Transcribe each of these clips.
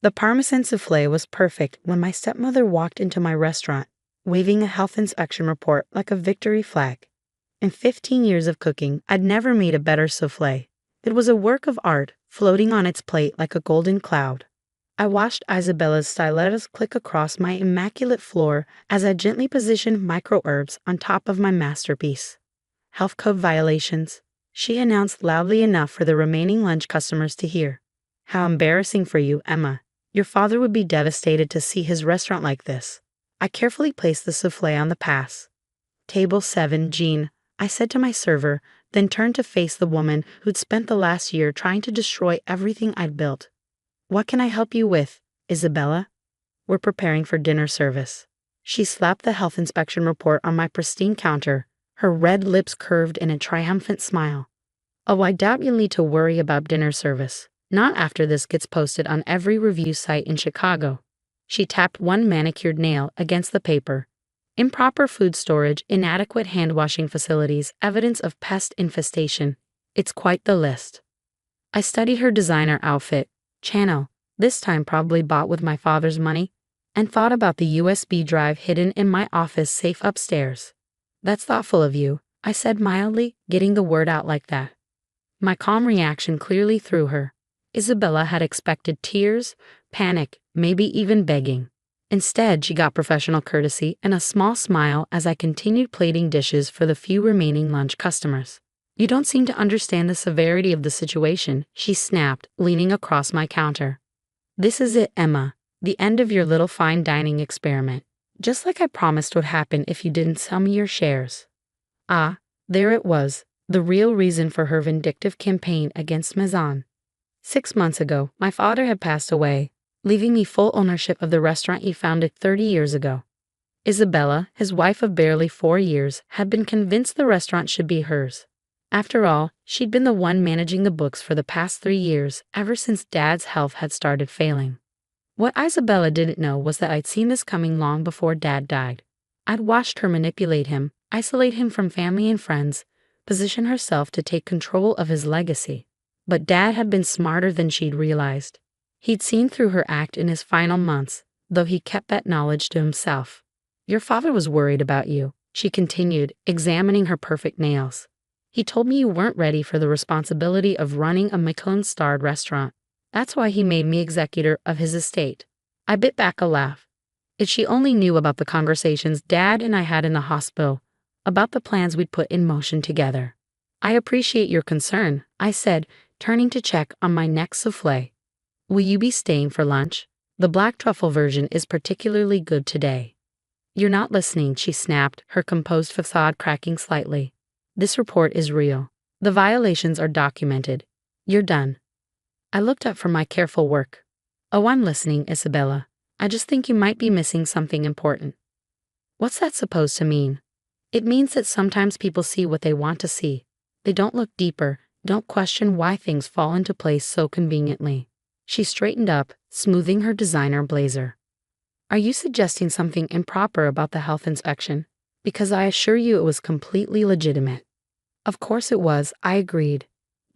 The Parmesan souffle was perfect when my stepmother walked into my restaurant, waving a health inspection report like a victory flag. In 15 years of cooking, I'd never made a better souffle. It was a work of art, floating on its plate like a golden cloud. I watched Isabella's stilettos click across my immaculate floor as I gently positioned micro-herbs on top of my masterpiece. Health code violations, she announced loudly enough for the remaining lunch customers to hear. How embarrassing for you, Emma. Your father would be devastated to see his restaurant like this. I carefully placed the souffle on the pass. Table 7, Jean, I said to my server, then turned to face the woman who'd spent the last year trying to destroy everything I'd built. What can I help you with, Isabella? We're preparing for dinner service. She slapped the health inspection report on my pristine counter, her red lips curved in a triumphant smile. Oh, I doubt you'll need to worry about dinner service. Not after this gets posted on every review site in Chicago. She tapped one manicured nail against the paper. Improper food storage, inadequate hand-washing facilities, evidence of pest infestation. It's quite the list. I studied her designer outfit, Channel, this time probably bought with my father's money, and thought about the USB drive hidden in my office safe upstairs. That's thoughtful of you, I said mildly, getting the word out like that. My calm reaction clearly threw her. Isabella had expected tears, panic, maybe even begging. Instead, she got professional courtesy and a small smile as I continued plating dishes for the few remaining lunch customers. You don't seem to understand the severity of the situation, she snapped, leaning across my counter. This is it, Emma, the end of your little fine dining experiment. Just like I promised would happen if you didn't sell me your shares. Ah, there it was, the real reason for her vindictive campaign against Maison. 6 months ago, my father had passed away, leaving me full ownership of the restaurant he founded 30 years ago. Isabella, his wife of barely 4 years, had been convinced the restaurant should be hers. After all, she'd been the one managing the books for the past 3 years, ever since Dad's health had started failing. What Isabella didn't know was that I'd seen this coming long before Dad died. I'd watched her manipulate him, isolate him from family and friends, position herself to take control of his legacy. But Dad had been smarter than she'd realized. He'd seen through her act in his final months, though he kept that knowledge to himself. Your father was worried about you, she continued, examining her perfect nails. He told me you weren't ready for the responsibility of running a Michelin-starred restaurant. That's why he made me executor of his estate. I bit back a laugh. If she only knew about the conversations Dad and I had in the hospital, about the plans we'd put in motion together. I appreciate your concern, I said, turning to check on my next souffle. Will you be staying for lunch? The black truffle version is particularly good today. You're not listening, she snapped, her composed facade cracking slightly. This report is real. The violations are documented. You're done. I looked up from my careful work. Oh, I'm listening, Isabella. I just think you might be missing something important. What's that supposed to mean? It means that sometimes people see what they want to see. They don't look deeper, don't question why things fall into place so conveniently. She straightened up, smoothing her designer blazer. Are you suggesting something improper about the health inspection? Because I assure you it was completely legitimate. Of course it was, I agreed.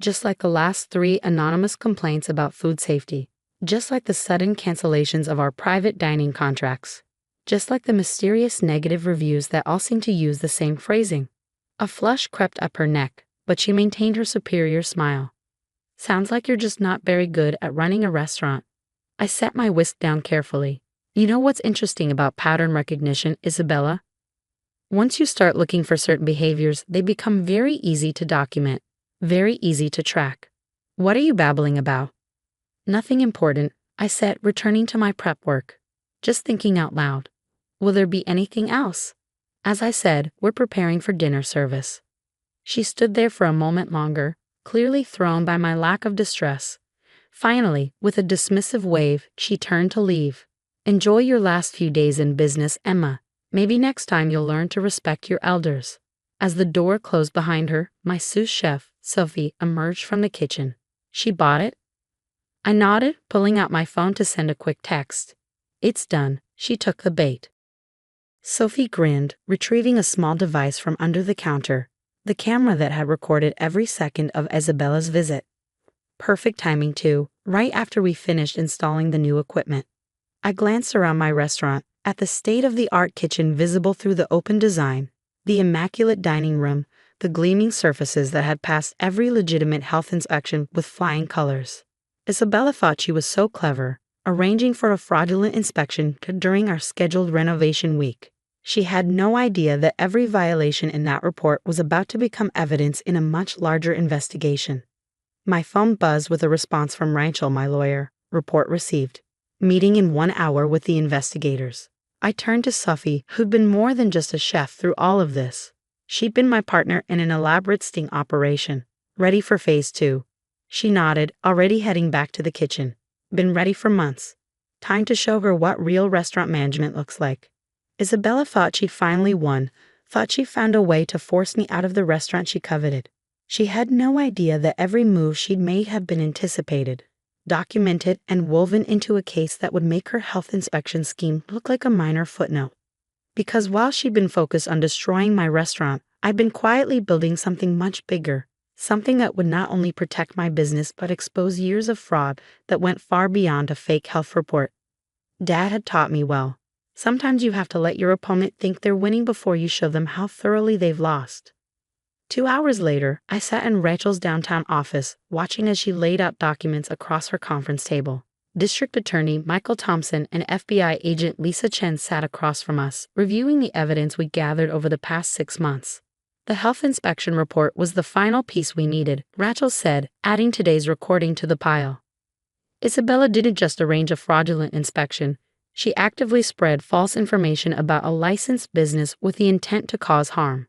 Just like the last 3 anonymous complaints about food safety. Just like the sudden cancellations of our private dining contracts. Just like the mysterious negative reviews that all seem to use the same phrasing. A flush crept up her neck, but she maintained her superior smile. Sounds like you're just not very good at running a restaurant. I set my whisk down carefully. You know what's interesting about pattern recognition, Isabella? Once you start looking for certain behaviors, they become very easy to document, very easy to track. What are you babbling about? Nothing important, I said, returning to my prep work. Just thinking out loud. Will there be anything else? As I said, we're preparing for dinner service. She stood there for a moment longer, clearly thrown by my lack of distress. Finally, with a dismissive wave, she turned to leave. Enjoy your last few days in business, Emma. Maybe next time you'll learn to respect your elders. As the door closed behind her, my sous chef, Sophie, emerged from the kitchen. She bought it? I nodded, pulling out my phone to send a quick text. It's done. She took the bait. Sophie grinned, retrieving a small device from under the counter, the camera that had recorded every second of Isabella's visit. Perfect timing, too, right after we finished installing the new equipment. I glanced around my restaurant, at the state-of-the-art kitchen visible through the open design, the immaculate dining room, the gleaming surfaces that had passed every legitimate health inspection with flying colors. Isabella thought she was so clever, arranging for a fraudulent inspection during our scheduled renovation week. She had no idea that every violation in that report was about to become evidence in a much larger investigation. My phone buzzed with a response from Rachel, my lawyer. Report received. Meeting in 1 hour with the investigators. I turned to Sophie, who'd been more than just a chef through all of this. She'd been my partner in an elaborate sting operation, ready for phase 2. She nodded, already heading back to the kitchen. Been ready for months. Time to show her what real restaurant management looks like. Isabella thought she'd finally won, thought she found a way to force me out of the restaurant she coveted. She had no idea that every move she'd made had been anticipated, documented, and woven into a case that would make her health inspection scheme look like a minor footnote. Because while she'd been focused on destroying my restaurant, I'd been quietly building something much bigger, something that would not only protect my business but expose years of fraud that went far beyond a fake health report. Dad had taught me well. Sometimes you have to let your opponent think they're winning before you show them how thoroughly they've lost. 2 hours later, I sat in Rachel's downtown office, watching as she laid out documents across her conference table. District Attorney Michael Thompson and FBI Agent Lisa Chen sat across from us, reviewing the evidence we gathered over the past 6 months. The health inspection report was the final piece we needed, Rachel said, adding today's recording to the pile. Isabella didn't just arrange a fraudulent inspection. She actively spread false information about a licensed business with the intent to cause harm.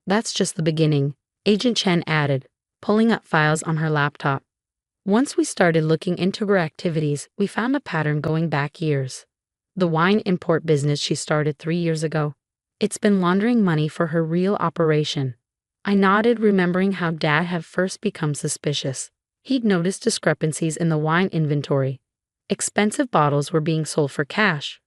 That's just the beginning, Agent Chen added, pulling up files on her laptop. Once we started looking into her activities, we found a pattern going back years. The wine import business she started 3 years ago. It's been laundering money for her real operation. I nodded, remembering how Dad had first become suspicious. He'd noticed discrepancies in the wine inventory. Expensive bottles were being sold for cash,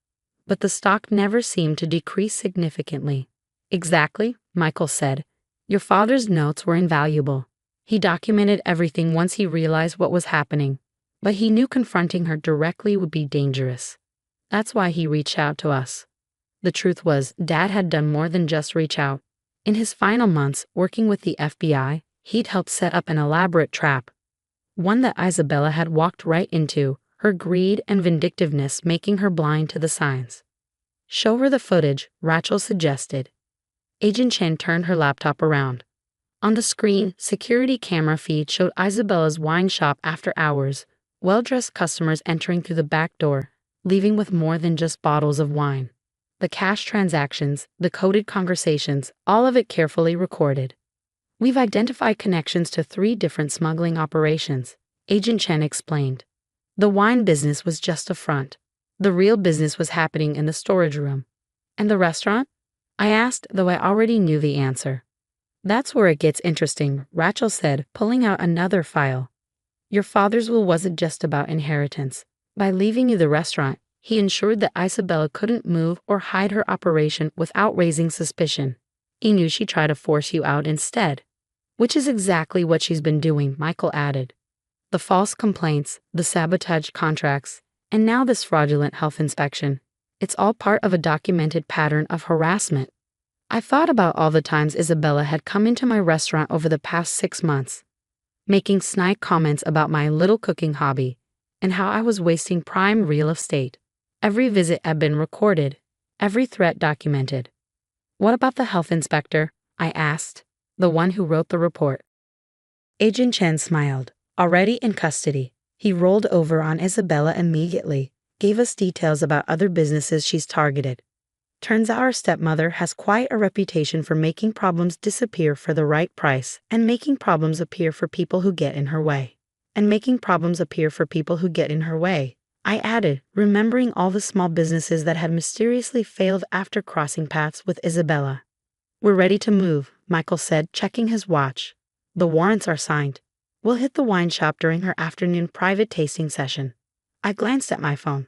but the stock never seemed to decrease significantly. Exactly, Michael said. Your father's notes were invaluable. He documented everything once he realized what was happening, but he knew confronting her directly would be dangerous. That's why he reached out to us. The truth was, Dad had done more than just reach out. In his final months working with the FBI, he'd helped set up an elaborate trap. One that Isabella had walked right into, her greed and vindictiveness making her blind to the signs. Show her the footage, Rachel suggested. Agent Chen turned her laptop around. On the screen, security camera feed showed Isabella's wine shop after hours, well-dressed customers entering through the back door, leaving with more than just bottles of wine. The cash transactions, the coded conversations, all of it carefully recorded. We've identified connections to 3 different smuggling operations, Agent Chen explained. The wine business was just a front. The real business was happening in the storage room. And the restaurant? I asked, though I already knew the answer. That's where it gets interesting, Rachel said, pulling out another file. Your father's will wasn't just about inheritance. By leaving you the restaurant, he ensured that Isabella couldn't move or hide her operation without raising suspicion. He knew she'd try to force you out instead. Which is exactly what she's been doing, Michael added. The false complaints, the sabotaged contracts, and now this fraudulent health inspection. It's all part of a documented pattern of harassment. I thought about all the times Isabella had come into my restaurant over the past 6 months, making snide comments about my little cooking hobby, and how I was wasting prime real estate. Every visit had been recorded, every threat documented. What about the health inspector? I asked, the one who wrote the report. Agent Chen smiled. Already in custody. He rolled over on Isabella immediately, gave us details about other businesses she's targeted. Turns out our stepmother has quite a reputation for making problems disappear for the right price and making problems appear for people who get in her way. I added, remembering all the small businesses that had mysteriously failed after crossing paths with Isabella. We're ready to move, Michael said, checking his watch. The warrants are signed. We'll hit the wine shop during her afternoon private tasting session. I glanced at my phone.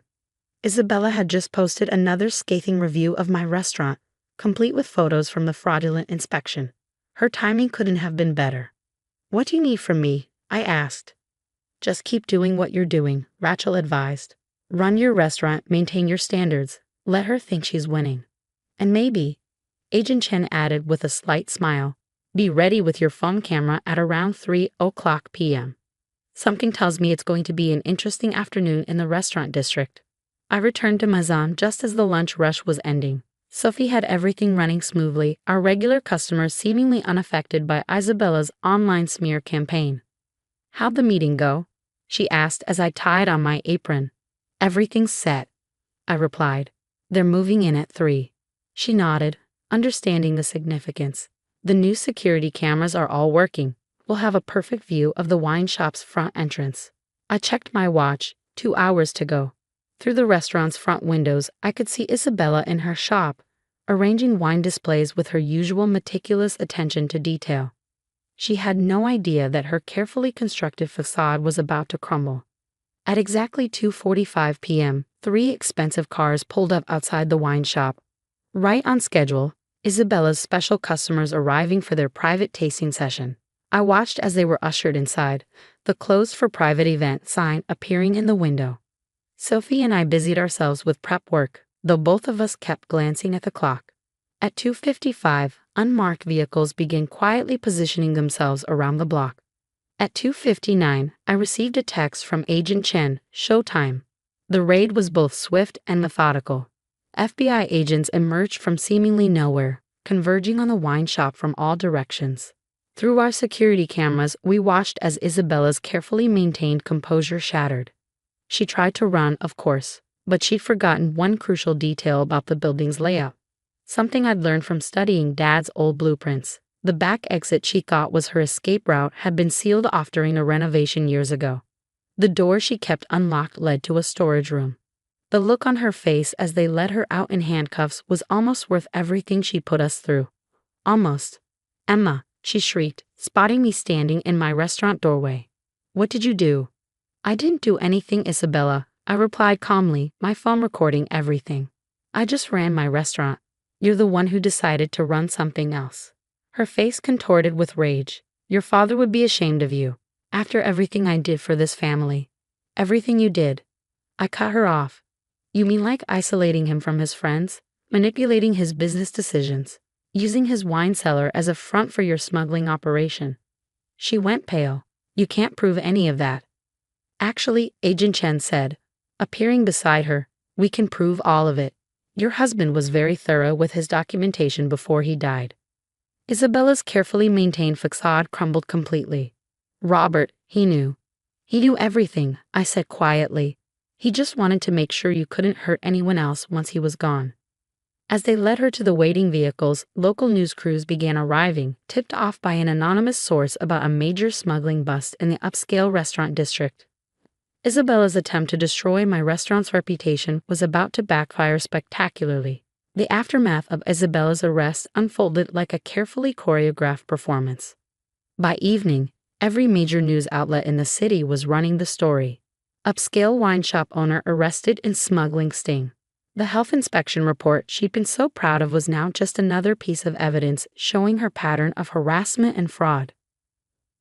Isabella had just posted another scathing review of my restaurant, complete with photos from the fraudulent inspection. Her timing couldn't have been better. What do you need from me? I asked. Just keep doing what you're doing, Rachel advised. Run your restaurant, maintain your standards. Let her think she's winning. And maybe, Agent Chen added with a slight smile, be ready with your phone camera at around 3:00 p.m. Something tells me it's going to be an interesting afternoon in the restaurant district. I returned to Mazan just as the lunch rush was ending. Sophie had everything running smoothly, our regular customers seemingly unaffected by Isabella's online smear campaign. How'd the meeting go? She asked as I tied on my apron. Everything's set, I replied. They're moving in at 3. She nodded, understanding the significance. The new security cameras are all working. We'll have a perfect view of the wine shop's front entrance. I checked my watch, 2 hours to go. Through the restaurant's front windows, I could see Isabella in her shop, arranging wine displays with her usual meticulous attention to detail. She had no idea that her carefully constructed facade was about to crumble. At exactly 2:45 p.m., 3 expensive cars pulled up outside the wine shop. Right on schedule, Isabella's special customers arriving for their private tasting session. I watched as they were ushered inside, the closed for private event sign appearing in the window. Sophie and I busied ourselves with prep work, though both of us kept glancing at the clock. At 2:55, unmarked vehicles began quietly positioning themselves around the block. At 2:59, I received a text from Agent Chen, showtime. The raid was both swift and methodical. FBI agents emerged from seemingly nowhere, converging on the wine shop from all directions. Through our security cameras, we watched as Isabella's carefully maintained composure shattered. She tried to run, of course, but she'd forgotten one crucial detail about the building's layout. Something I'd learned from studying Dad's old blueprints. The back exit she thought was her escape route had been sealed off during a renovation years ago. The door she kept unlocked led to a storage room. The look on her face as they led her out in handcuffs was almost worth everything she put us through. Almost. Emma, she shrieked, spotting me standing in my restaurant doorway. What did you do? I didn't do anything, Isabella, I replied calmly, my phone recording everything. I just ran my restaurant. You're the one who decided to run something else. Her face contorted with rage. Your father would be ashamed of you. After everything I did for this family. Everything you did. I cut her off. You mean like isolating him from his friends? Manipulating his business decisions? Using his wine cellar as a front for your smuggling operation? She went pale. You can't prove any of that. Actually, Agent Chen said, appearing beside her, we can prove all of it. Your husband was very thorough with his documentation before he died. Isabella's carefully maintained facade crumbled completely. Robert, he knew. He knew everything, I said quietly. He just wanted to make sure you couldn't hurt anyone else once he was gone. As they led her to the waiting vehicles, local news crews began arriving, tipped off by an anonymous source about a major smuggling bust in the upscale restaurant district. Isabella's attempt to destroy my restaurant's reputation was about to backfire spectacularly. The aftermath of Isabella's arrest unfolded like a carefully choreographed performance. By evening, every major news outlet in the city was running the story. Upscale wine shop owner arrested in smuggling sting. The health inspection report she'd been so proud of was now just another piece of evidence showing her pattern of harassment and fraud.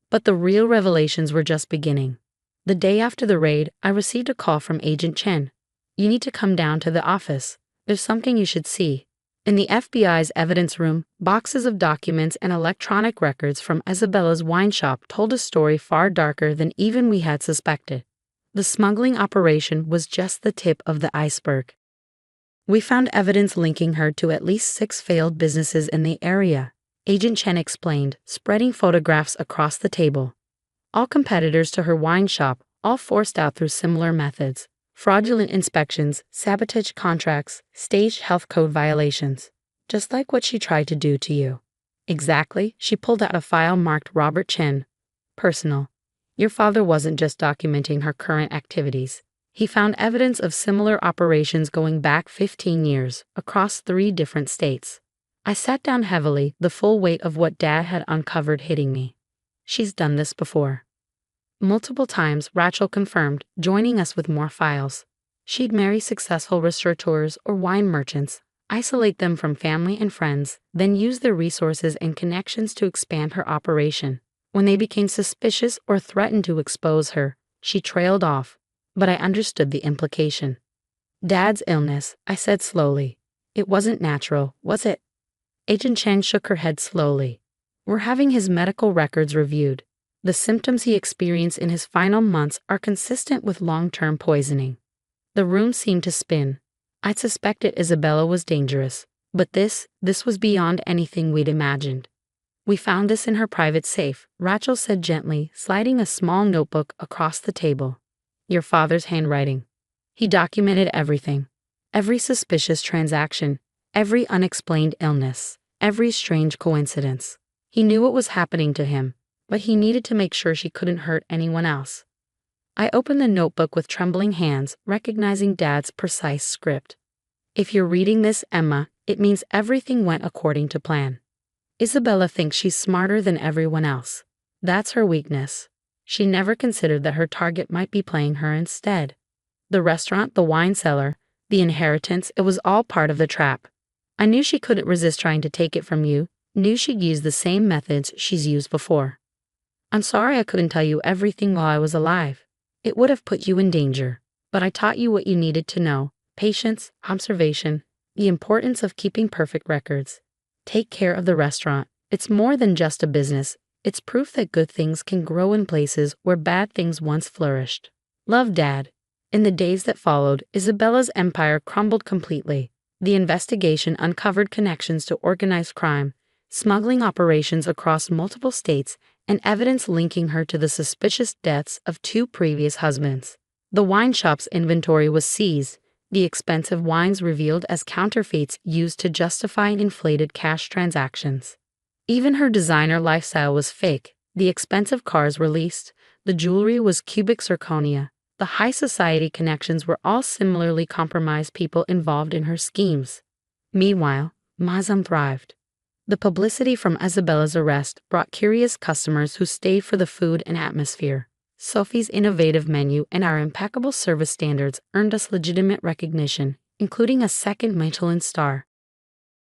But the real revelations were just beginning. The day after the raid, I received a call from Agent Chen. You need to come down to the office. There's something you should see. In the FBI's evidence room, boxes of documents and electronic records from Isabella's wine shop told a story far darker than even we had suspected. The smuggling operation was just the tip of the iceberg. We found evidence linking her to at least 6 failed businesses in the area, Agent Chen explained, spreading photographs across the table. All competitors to her wine shop, all forced out through similar methods. Fraudulent inspections, sabotage contracts, staged health code violations. Just like what she tried to do to you. Exactly, she pulled out a file marked Robert Chen. Personal. Your father wasn't just documenting her current activities. He found evidence of similar operations going back 15 years, across 3 different states. I sat down heavily, the full weight of what Dad had uncovered hitting me. She's done this before. Multiple times, Rachel confirmed, joining us with more files. She'd marry successful restaurateurs or wine merchants, isolate them from family and friends, then use their resources and connections to expand her operation. When they became suspicious or threatened to expose her, She trailed off, but I understood the implication. Dad's illness, I said slowly. It wasn't natural, was it? Agent Chang shook her head slowly. We're having his medical records reviewed. The symptoms he experienced in his final months are consistent with long-term poisoning. The room seemed to spin. I'd suspected Isabella was dangerous, but this was beyond anything we'd imagined. We found this in her private safe, Rachel said gently, sliding a small notebook across the table. Your father's handwriting. He documented everything. Every suspicious transaction, every unexplained illness, every strange coincidence. He knew what was happening to him, but he needed to make sure she couldn't hurt anyone else. I opened the notebook with trembling hands, recognizing Dad's precise script. If you're reading this, Emma, it means everything went according to plan. Isabella thinks she's smarter than everyone else. That's her weakness. She never considered that her target might be playing her instead. The restaurant, the wine cellar, the inheritance, it was all part of the trap. I knew she couldn't resist trying to take it from you, knew she'd use the same methods she's used before. I'm sorry I couldn't tell you everything while I was alive. It would have put you in danger, but I taught you what you needed to know: patience, observation, the importance of keeping perfect records. Take care of the restaurant. It's more than just a business. It's proof that good things can grow in places where bad things once flourished. Love, Dad. In the days that followed, Isabella's empire crumbled completely. The investigation uncovered connections to organized crime, smuggling operations across multiple states, and evidence linking her to the suspicious deaths of 2 previous husbands. The wine shop's inventory was seized, the expensive wines revealed as counterfeits used to justify inflated cash transactions. Even her designer lifestyle was fake. The expensive cars were leased, the jewelry was cubic zirconia. The high society connections were all similarly compromised people involved in her schemes. Meanwhile, Mazam thrived. The publicity from Isabella's arrest brought curious customers who stayed for the food and atmosphere. Sophie's innovative menu and our impeccable service standards earned us legitimate recognition, including a second Michelin star.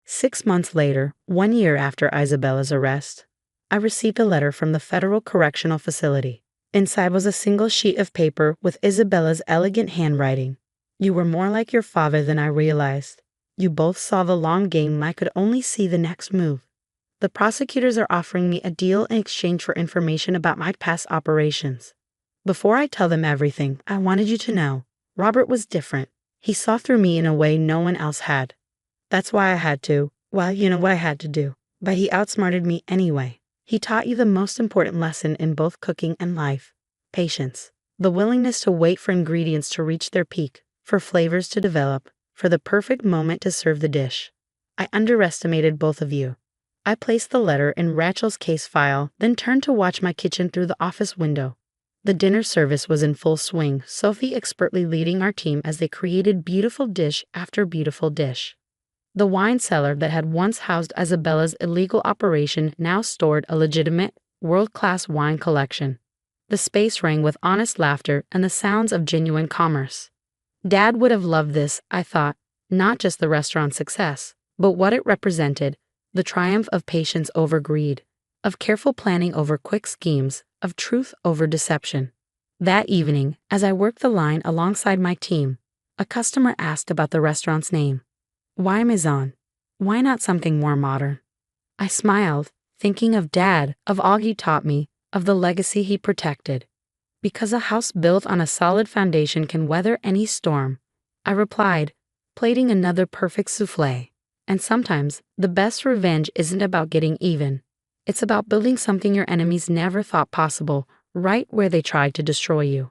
6 months later, 1 year after Isabella's arrest, I received a letter from the Federal Correctional Facility. Inside was a single sheet of paper with Isabella's elegant handwriting. You were more like your father than I realized. You both saw the long game. I could only see the next move. The prosecutors are offering me a deal in exchange for information about my past operations. Before I tell them everything, I wanted you to know, Robert was different. He saw through me in a way no one else had. That's why I had to. Well, you know what I had to do. But he outsmarted me anyway. He taught you the most important lesson in both cooking and life: patience. The willingness to wait for ingredients to reach their peak, for flavors to develop, for the perfect moment to serve the dish. I underestimated both of you. I placed the letter in Rachel's case file, then turned to watch my kitchen through the office window. The dinner service was in full swing, Sophie expertly leading our team as they created beautiful dish after beautiful dish. The wine cellar that had once housed Isabella's illegal operation now stored a legitimate, world-class wine collection. The space rang with honest laughter and the sounds of genuine commerce. Dad would have loved this, I thought, not just the restaurant's success, but what it represented: the triumph of patience over greed, of careful planning over quick schemes, of truth over deception. That evening, as I worked the line alongside my team, a customer asked about the restaurant's name. Why Maison? Why not something more modern? I smiled, thinking of Dad, of all he taught me, of the legacy he protected. Because a house built on a solid foundation can weather any storm, I replied, plating another perfect soufflé. And sometimes, the best revenge isn't about getting even. It's about building something your enemies never thought possible, right where they tried to destroy you.